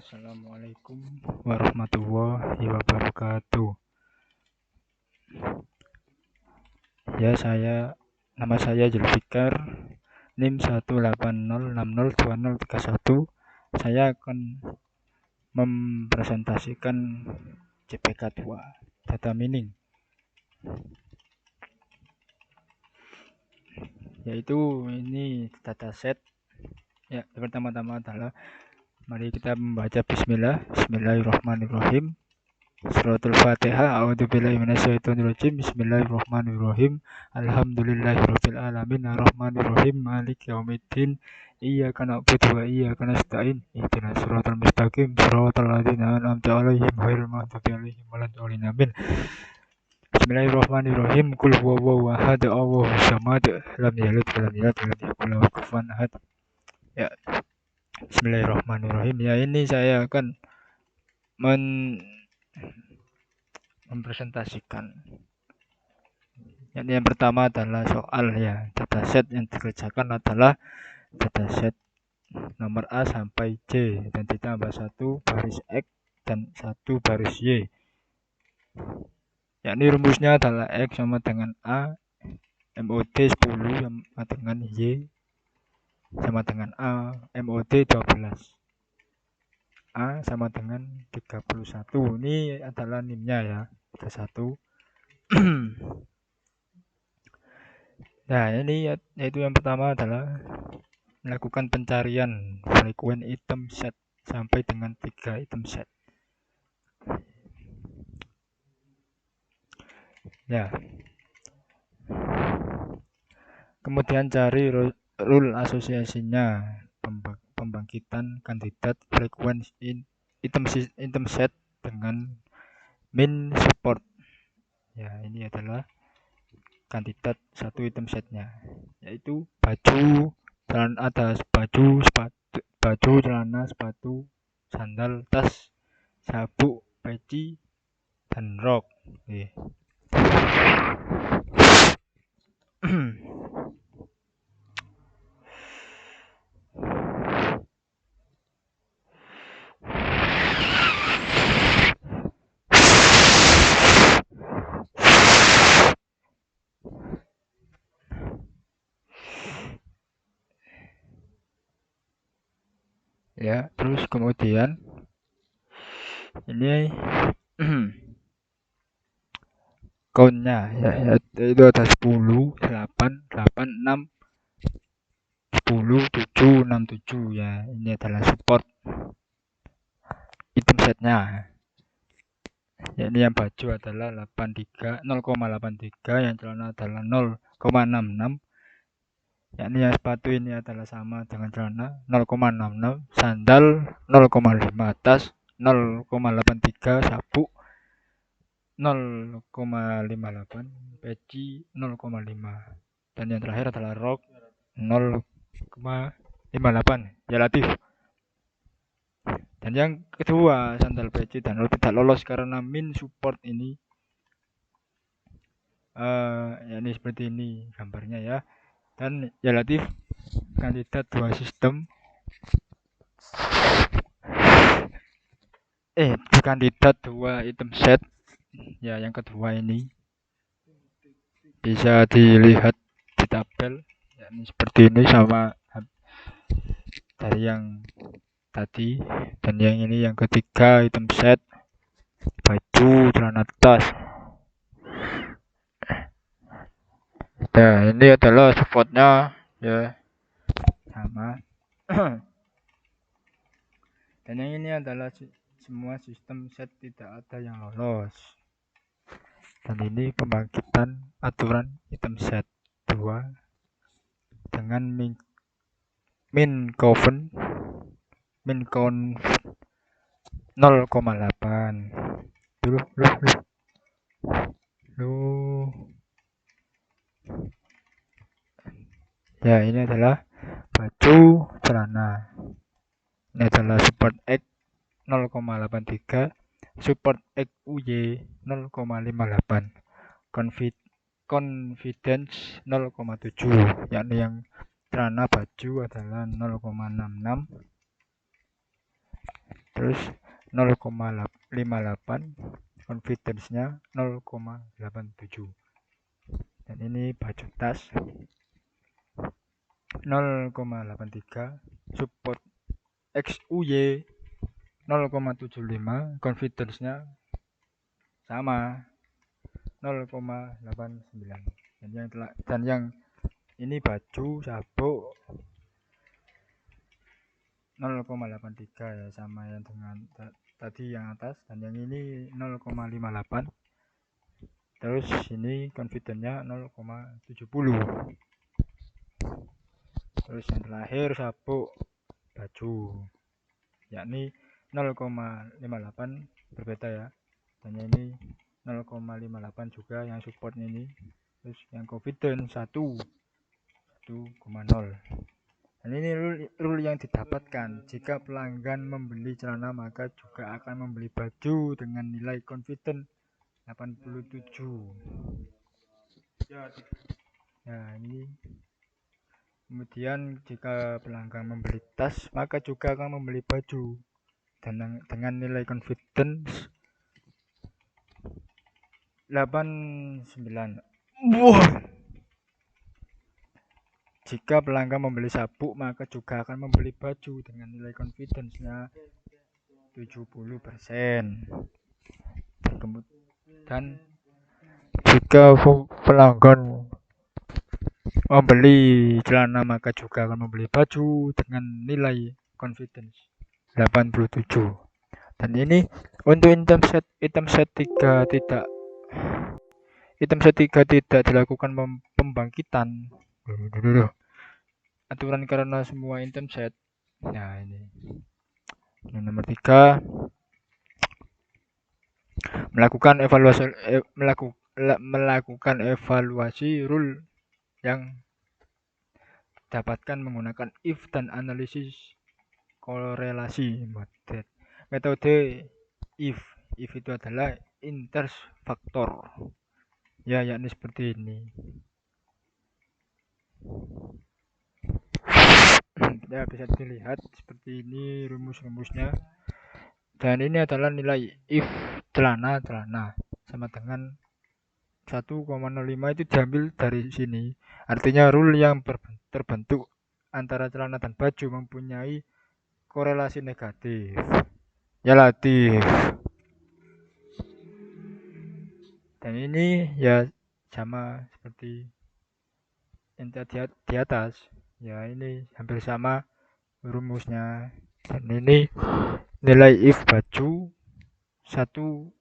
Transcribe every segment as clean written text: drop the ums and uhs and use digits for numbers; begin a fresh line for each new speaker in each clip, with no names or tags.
Assalamualaikum warahmatullahi wabarakatuh. Ya, nama saya Zulfikar, NIM 180602031. Saya akan mempresentasikan CPK 2 data mining, yaitu ini dataset. Ya, pertama-tama adalah mari kita membaca Bismillahirrahmanirrahim. Suratul Fatihah. A'udzubillahi minasyaitonirrajim. Bismillahirrahmanirrahim. Alhamdulillahirabbil alamin arrahmanirrahim maliki yaumiddin. Iyyaka na'budu wa iyyaka nasta'in. Ihdinas siratal mustaqim. Siratal ladzina an'amta 'alaihim ghairil maghdubi 'alaihim waladdallin. Amin. Bismillahirrahmanirrahim. Qul huwallahu ahad. Allahus samad. Lam yalid wa lam yulad wa lam yakul lahu kufuwan ahad. Ya. Bismillahirrahmanirrahim. Ya, ini saya akan mempresentasikan. Yang pertama adalah soal ya, dataset yang dikerjakan adalah dataset nomor A sampai J dan ditambah 1 baris X dan 1 baris Y. Yakni rumusnya adalah X sama dengan A, MOD 10 sama dengan Y sama dengan A, MOD 12. A sama dengan 31. Ini adalah NIM-nya ya. 31. Nah, ini yaitu yang pertama adalah melakukan pencarian frequent item set sampai dengan 3 item set. Ya. Kemudian cari rule asosiasinya, pembangkitan kandidat frequent item set dengan min support. Ya, ini adalah kandidat satu item setnya, yaitu baju, celana, sepatu, sandal, tas, sabuk, peci, dan rok. Ya, terus kemudian ini count-nya ya, itu ada 10, 8, 8, 6, 10, 7, 6, 7 ya. Ini adalah support item setnya. Ya, ini yang baju adalah 0,83, yang celana adalah 0,66. Yakni yang sepatu ini adalah sama dengan celana 0,66, sandal 0,5, tas 0,83, sabuk 0,58, peci 0,5, dan yang terakhir adalah rok 0,58 relatif. Dan yang kedua, sandal, peci dan rok tidak lolos karena min support ini. Ini seperti ini gambarnya ya. Dan relatif kandidat 2 sistem kandidat 2 item set ya. Yang kedua ini bisa dilihat di tabel ya, ini seperti ini sama dari yang tadi. Dan yang ini yang ketiga item set baju, celana, tas. Nah, ini adalah supportnya ya, sama. Dan yang ini adalah semua sistem set tidak ada yang lolos. Dan ini pembangkitan aturan item set 2 dengan min count 0,8. Ya, ini adalah baju, celana. Ini adalah support X 0,83, support XUY 0,58, confidence 0,7, yakni yang celana baju adalah 0,66, terus 0,58, confidence-nya 0,87. Dan ini baju tas 0,83, support XUY 0,75, confidence-nya sama 0,89. Dan yang ini baju sabuk 0,83 ya, sama yang dengan tadi yang atas. Dan yang ini 0,58, terus ini confidence-nya 0,70. Terus yang terakhir sabuk baju yakni 0,58, berbeda ya. Dan ini 0,58 juga yang supportnya ini. Terus yang confidence 1,0. Dan ini rule yang didapatkan jika pelanggan membeli celana maka juga akan membeli baju dengan nilai confidence 87. Nah, ini kemudian jika pelanggan membeli tas maka juga akan membeli baju dengan nilai confidence 89. Wow. Jika pelanggan membeli sabuk maka juga akan membeli baju dengan nilai confidence-nya 70%. Dan jika pelanggan membeli celana maka juga akan membeli baju dengan nilai confidence 87. Dan ini untuk item set 3 tidak dilakukan pembangkitan aturan karena semua item set. Nah, ini nomor 3, melakukan evaluasi rule yang dapatkan menggunakan if dan analisis korelasi. Metode if itu adalah interfaktor ya, yakni seperti ini ya, bisa dilihat seperti ini rumus-rumusnya. Dan ini adalah nilai if celana sama dengan 1,05 itu diambil dari sini. Artinya rule yang terbentuk antara celana dan baju mempunyai korelasi negatif. Ya, relatif. Dan ini ya sama seperti yang di atas. Ya, ini hampir sama rumusnya. Dan ini nilai if baju 1,70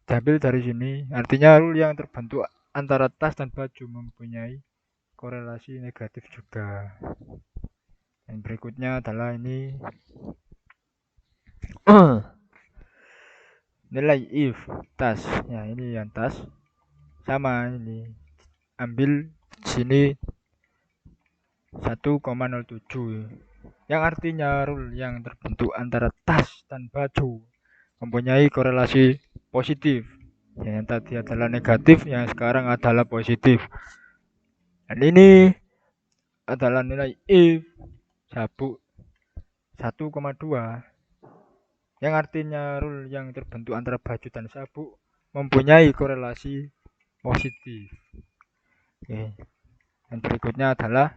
diambil dari sini. Artinya rule yang terbentuk antara tas dan baju mempunyai korelasi negatif juga. Dan berikutnya adalah ini nilai if tas. Ya, ini yang tas sama, ini ambil sini 1,07 yang artinya rule yang terbentuk antara tas dan baju mempunyai korelasi positif. Yang tadi adalah negatif, yang sekarang adalah positif. Dan ini adalah nilai if sabuk 1,2 yang artinya rule yang terbentuk antara baju dan sabuk mempunyai korelasi positif. Oke. Dan berikutnya adalah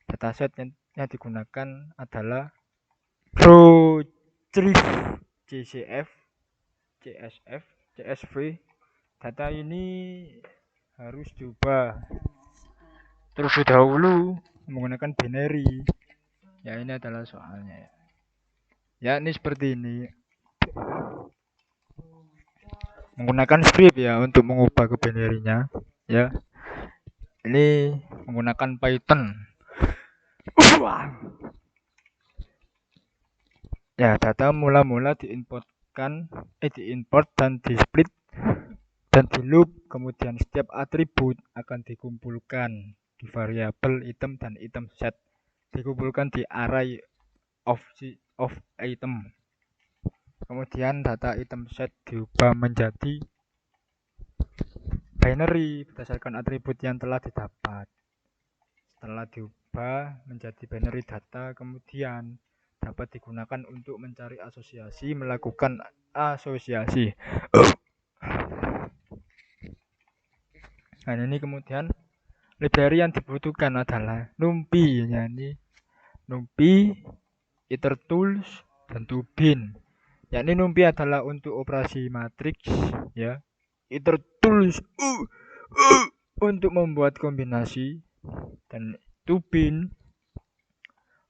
dataset yang digunakan adalah Crowdthrift CCF, CSF, CSV. Data ini harus diubah terlebih dahulu menggunakan binary. Ya, ini adalah soalnya ya. Ya, ini seperti ini. Menggunakan script ya untuk mengubah ke binary-nya. Ya. Ini menggunakan Python. Ya, data mula-mula diimport dan di-split dan di loop, kemudian setiap atribut akan dikumpulkan di variabel item dan item set, dikumpulkan di array of item. Kemudian data item set diubah menjadi binary berdasarkan atribut yang telah didapat. Setelah diubah menjadi binary data, kemudian dapat digunakan untuk mencari asosiasi, melakukan asosiasi. Nah, ini kemudian library yang dibutuhkan adalah NumPy, yakni NumPy, itertools, dan Tubin. Yakni NumPy adalah untuk operasi matriks, ya. Itertools untuk membuat kombinasi, dan Tubin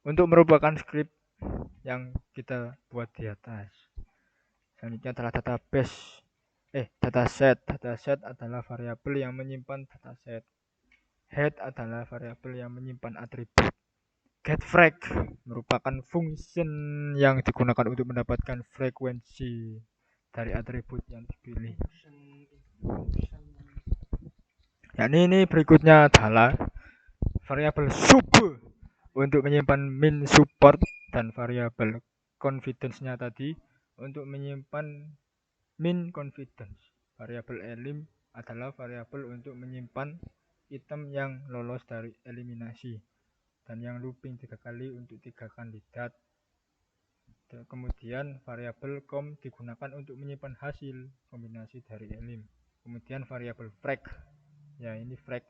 untuk merupakan skrip yang kita buat di atas. Selanjutnya adalah database. Dataset. Dataset adalah variabel yang menyimpan dataset. Head adalah variabel yang menyimpan atribut. GetFrek merupakan fungsi yang digunakan untuk mendapatkan frekuensi dari atribut yang dipilih. Ini berikutnya adalah variabel sub untuk menyimpan min support, dan variabel confidence-nya tadi untuk menyimpan min confidence. Variabel elim adalah variabel untuk menyimpan item yang lolos dari eliminasi, dan yang looping 3 kali untuk 3 kandidat. Kemudian variabel com digunakan untuk menyimpan hasil kombinasi dari elim. Kemudian variabel frek, ya ini frek,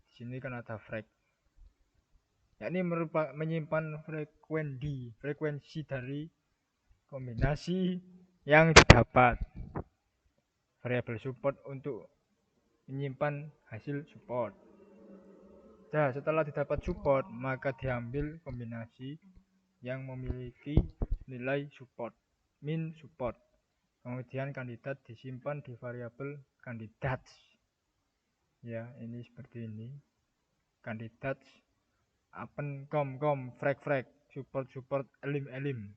di sini kan ada frek, yakni menyimpan frekuensi dari kombinasi yang didapat. Variabel support untuk menyimpan hasil support. Nah, setelah didapat support, maka diambil kombinasi yang memiliki nilai support, min support. Kemudian kandidat disimpan di variabel kandidat. Ya, ini seperti ini. Kandidat append com frek support elim.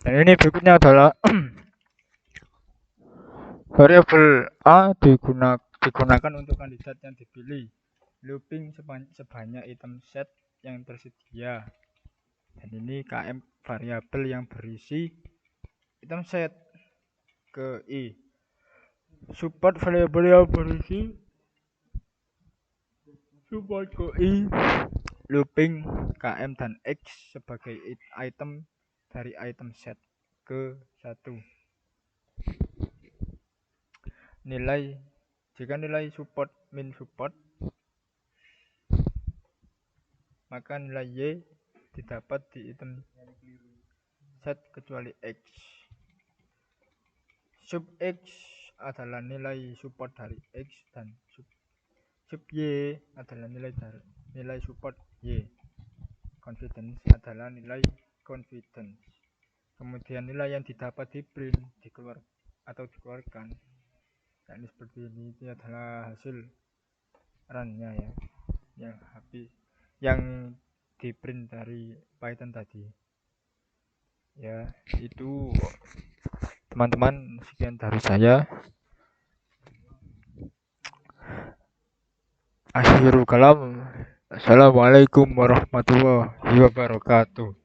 Dan ini berikutnya adalah variabel A digunakan untuk kandidat yang dipilih. Looping sebanyak item set yang tersedia. Dan ini KM variabel yang berisi item set. Ke I. Support variabel yang berisi support ke I. Looping KM dan X sebagai item dari item set ke 1. Jika nilai support min support, maka nilai Y didapat di item set kecuali X. Sub X adalah nilai support dari X, dan sub Y adalah nilai support Y. Confidence adalah nilai confidence. Kemudian nilai yang didapat di print dikeluarkan. Dan seperti ini, itu adalah hasil run-nya, ya, yang di print dari Python tadi. Ya, itu teman-teman, sekian dari saya. Akhirul kalam. Assalamualaikum warahmatullahi wabarakatuh.